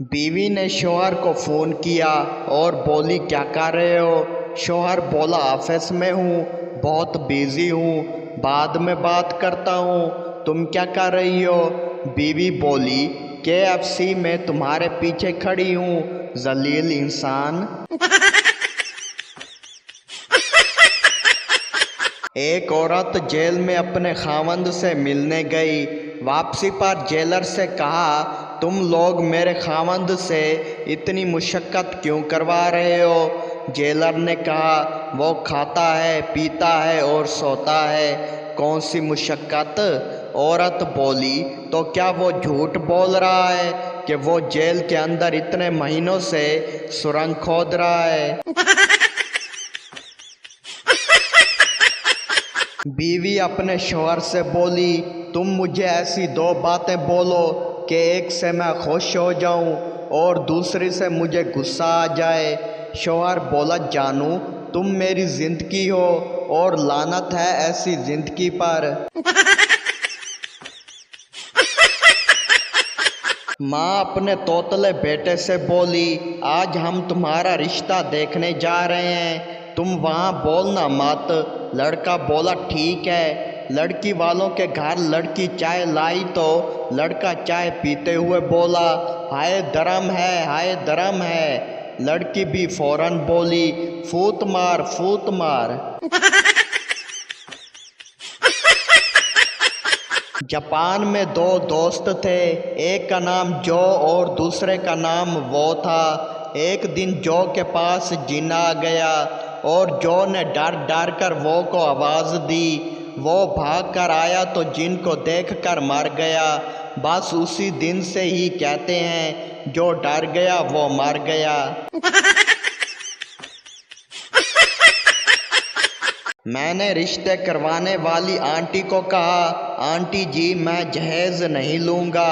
बीवी ने शौहर को फ़ोन किया और बोली क्या कर रहे हो। शौहर बोला ऑफिस में हूँ, बहुत बिजी हूँ, बाद में बात करता हूँ। तुम क्या कर रही हो? बीवी बोली KFC में तुम्हारे पीछे खड़ी हूँ, जलील इंसान। एक औरत जेल में अपने खावंद से मिलने गई। वापसी पर जेलर से कहा, तुम लोग मेरे खावंद से इतनी मुशक्क़त क्यों करवा रहे हो? जेलर ने कहा, वो खाता है, पीता है और सोता है, कौन सी मुशक्क़त? औरत बोली, तो क्या वो झूठ बोल रहा है कि वो जेल के अंदर इतने महीनों से सुरंग खोद रहा है? बीवी अपने शौहर से बोली, तुम मुझे ऐसी दो बातें बोलो कि एक से मैं खुश हो जाऊं और दूसरी से मुझे गुस्सा आ जाए। शौहर बोला, जानू तुम मेरी ज़िंदगी हो और लानत है ऐसी ज़िंदगी पर। माँ अपने तोतले बेटे से बोली, आज हम तुम्हारा रिश्ता देखने जा रहे हैं, तुम वहाँ बोलना मत। लड़का बोला, ठीक है। लड़की वालों के घर लड़की चाय लाई तो लड़का चाय पीते हुए बोला, हाय दरम है, हाय दरम है। लड़की भी फौरन बोली, फूत मार, फूत मार। जापान में दो दोस्त थे, एक का नाम जो और दूसरे का नाम वो था। एक दिन जो के पास जिन्न आ गया और जो ने डर डर कर वो को आवाज़ दी। वो भाग कर आया तो जिन को देख कर मर गया। बस उसी दिन से ही कहते हैं, जो डर गया वो मर गया। मैंने रिश्ते करवाने वाली आंटी को कहा, आंटी जी मैं जहेज़ नहीं लूँगा।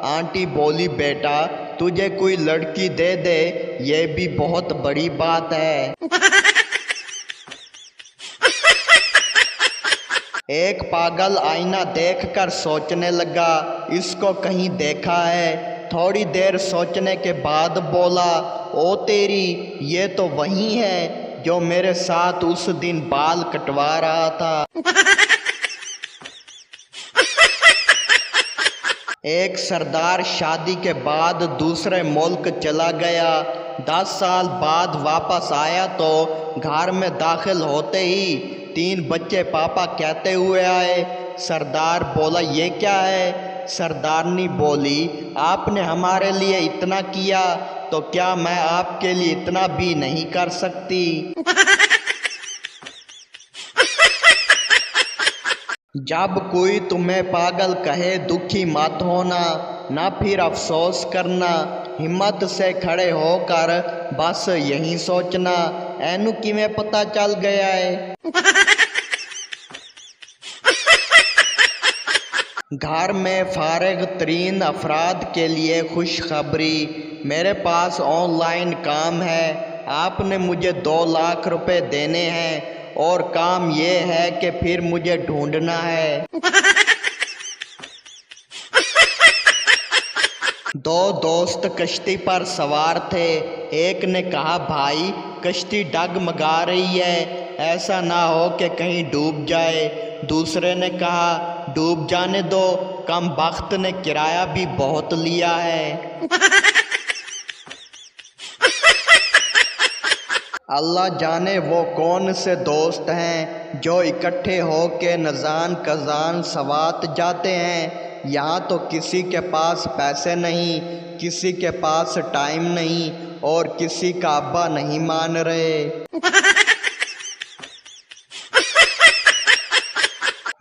आंटी बोली, बेटा तुझे कोई लड़की दे दे ये भी बहुत बड़ी बात है। एक पागल आईना देखकर सोचने लगा, इसको कहीं देखा है। थोड़ी देर सोचने के बाद बोला, ओ तेरी, ये तो वही है जो मेरे साथ उस दिन बाल कटवा रहा था। एक सरदार शादी के बाद दूसरे मुल्क चला गया। 10 साल बाद वापस आया तो घर में दाखिल होते ही 3 बच्चे पापा कहते हुए आए। सरदार बोला, ये क्या है? सरदारनी बोली, आपने हमारे लिए इतना किया तो क्या मैं आपके लिए इतना भी नहीं कर सकती? जब कोई तुम्हें पागल कहे दुखी मत होना, ना फिर अफसोस करना, हिम्मत से खड़े होकर बस यही सोचना, एनू किमें पता चल गया है। घर में फारिग तरीन अफराद के लिए खुशखबरी, मेरे पास ऑनलाइन काम है। आपने मुझे 2 लाख रुपए देने हैं और काम ये है कि फिर मुझे ढूंढना है। 2 दोस्त कश्ती पर सवार थे। एक ने कहा, भाई कश्ती डगमगा रही है, ऐसा ना हो कि कहीं डूब जाए। दूसरे ने कहा, डूब जाने दो, कम बख्त ने किराया भी बहुत लिया है। अल्लाह जाने वो कौन से दोस्त हैं जो इकट्ठे हो के नज़ान कज़ान सवात जाते हैं। यहाँ तो किसी के पास पैसे नहीं, किसी के पास टाइम नहीं और किसी का अब्बा नहीं मान रहे।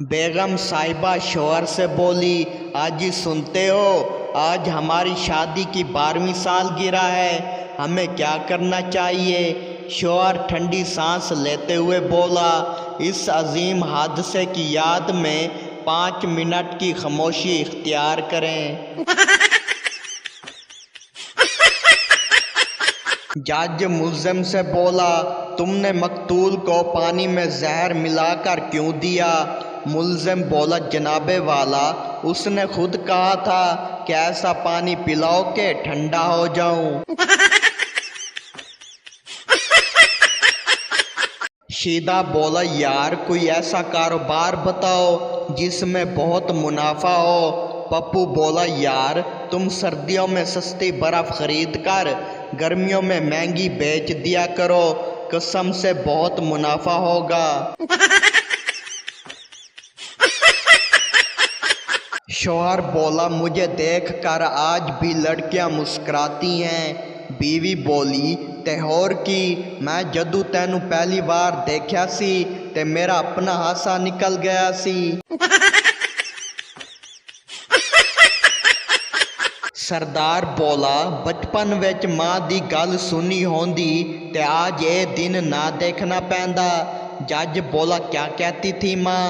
बेगम साहिबा शौहर से बोली, आज ही सुनते हो, आज हमारी शादी की 12वीं सालगिरह है, हमें क्या करना चाहिए? शौहर ठंडी सांस लेते हुए बोला, इस अजीम हादसे की याद में 5 मिनट की खामोशी इख्तियार करें। जज मुल्ज़िम से बोला, तुमने मकतूल को पानी में जहर मिलाकर क्यों दिया? मुल्ज़िम बोला, जनाबे वाला, उसने खुद कहा था कि ऐसा पानी पिलाओ के ठंडा हो जाऊं। शीदा बोला, यार कोई ऐसा कारोबार बताओ जिसमें बहुत मुनाफा हो। पप्पू बोला, यार तुम सर्दियों में सस्ती बर्फ खरीद कर गर्मियों में महंगी बेच दिया करो, कसम से बहुत मुनाफा होगा। शौहर बोला, मुझे देख कर आज भी लड़कियां मुस्कुराती हैं। बीवी बोली, ते होर की, मैं जदू तेनू पहली बार देखा सी ते मेरा अपना हासा निकल गया सी। सरदार बोला, बचपन विच मां दी गल सुनी होंदी ते आज ये दिन ना देखना पैंदा। जज बोला, क्या कहती थी मां?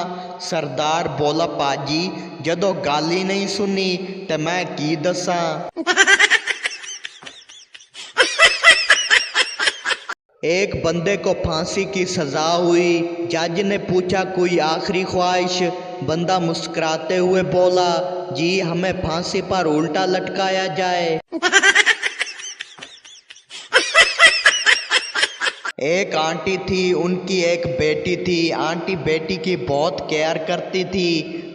सरदार बोला, पाजी जदों गल ही नहीं सुनी ते मैं की दसां। एक बंदे को फांसी की सजा हुई। जज ने पूछा, कोई आखिरी ख्वाहिश? बंदा मुस्कुराते हुए बोला, जी हमें फांसी पर उल्टा लटकाया जाए। एक आंटी थी, उनकी एक बेटी थी। आंटी बेटी की बहुत केयर करती थी,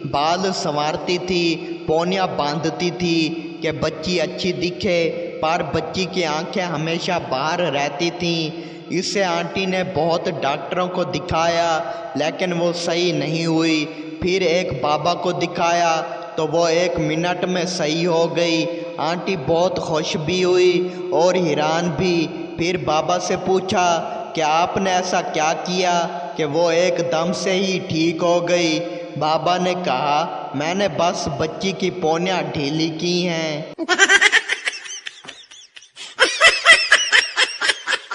बाल संवारती थी, पौनियां बांधती थी कि बच्ची अच्छी दिखे, पर बच्ची की आंखें हमेशा बाहर रहती थीं। इससे आंटी ने बहुत डॉक्टरों को दिखाया लेकिन वो सही नहीं हुई। फिर एक बाबा को दिखाया तो वो 1 मिनट में सही हो गई। आंटी बहुत खुश भी हुई और हैरान भी। फिर बाबा से पूछा कि आपने ऐसा क्या किया कि वो एकदम से ही ठीक हो गई? बाबा ने कहा, मैंने बस बच्ची की पौनियां ढीली की हैं।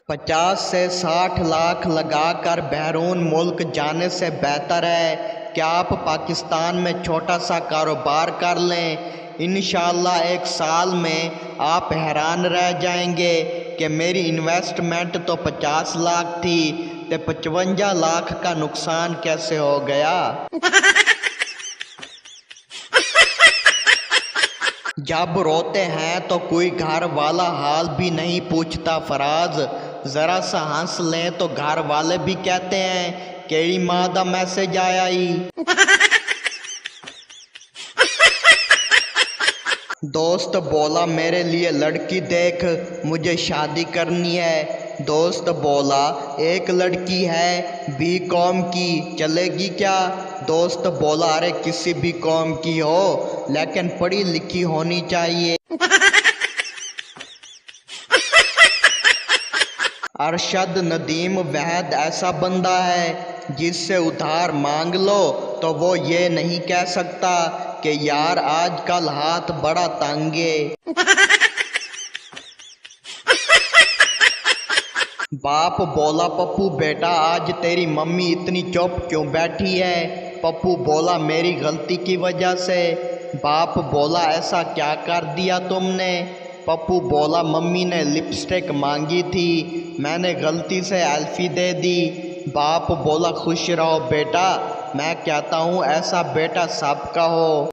50 से 60 लाख लगाकर बैरून मुल्क जाने से बेहतर है कि आप पाकिस्तान में छोटा सा कारोबार कर लें। इंशाअल्लाह 1 साल में आप हैरान रह जाएंगे कि मेरी इन्वेस्टमेंट तो 50 लाख थी तो 55 लाख का नुकसान कैसे हो गया। जब रोते हैं तो कोई घर वाला हाल भी नहीं पूछता फराज। ज़रा सा हंस लें तो घर वाले भी कहते हैं, केड़ी माँ दा मैसेज आया ही। दोस्त बोला, मेरे लिए लड़की देख, मुझे शादी करनी है। दोस्त बोला, एक लड़की है बी कॉम की, चलेगी क्या? दोस्त बोला, अरे किसी भी कॉम की हो लेकिन पढ़ी लिखी होनी चाहिए। अरशद नदीम वहद ऐसा बंदा है जिससे उधार मांग लो तो वो ये नहीं कह सकता कि यार आजकल हाथ बड़ा तंगे। बाप बोला, पप्पू बेटा आज तेरी मम्मी इतनी चुप क्यों बैठी है? पप्पू बोला, मेरी गलती की वजह से। बाप बोला, ऐसा क्या कर दिया तुमने? पप्पू बोला, मम्मी ने लिपस्टिक मांगी थी, मैंने गलती से एल्फी दे दी। बाप बोला, खुश रहो बेटा, मैं कहता हूँ ऐसा बेटा सबका हो।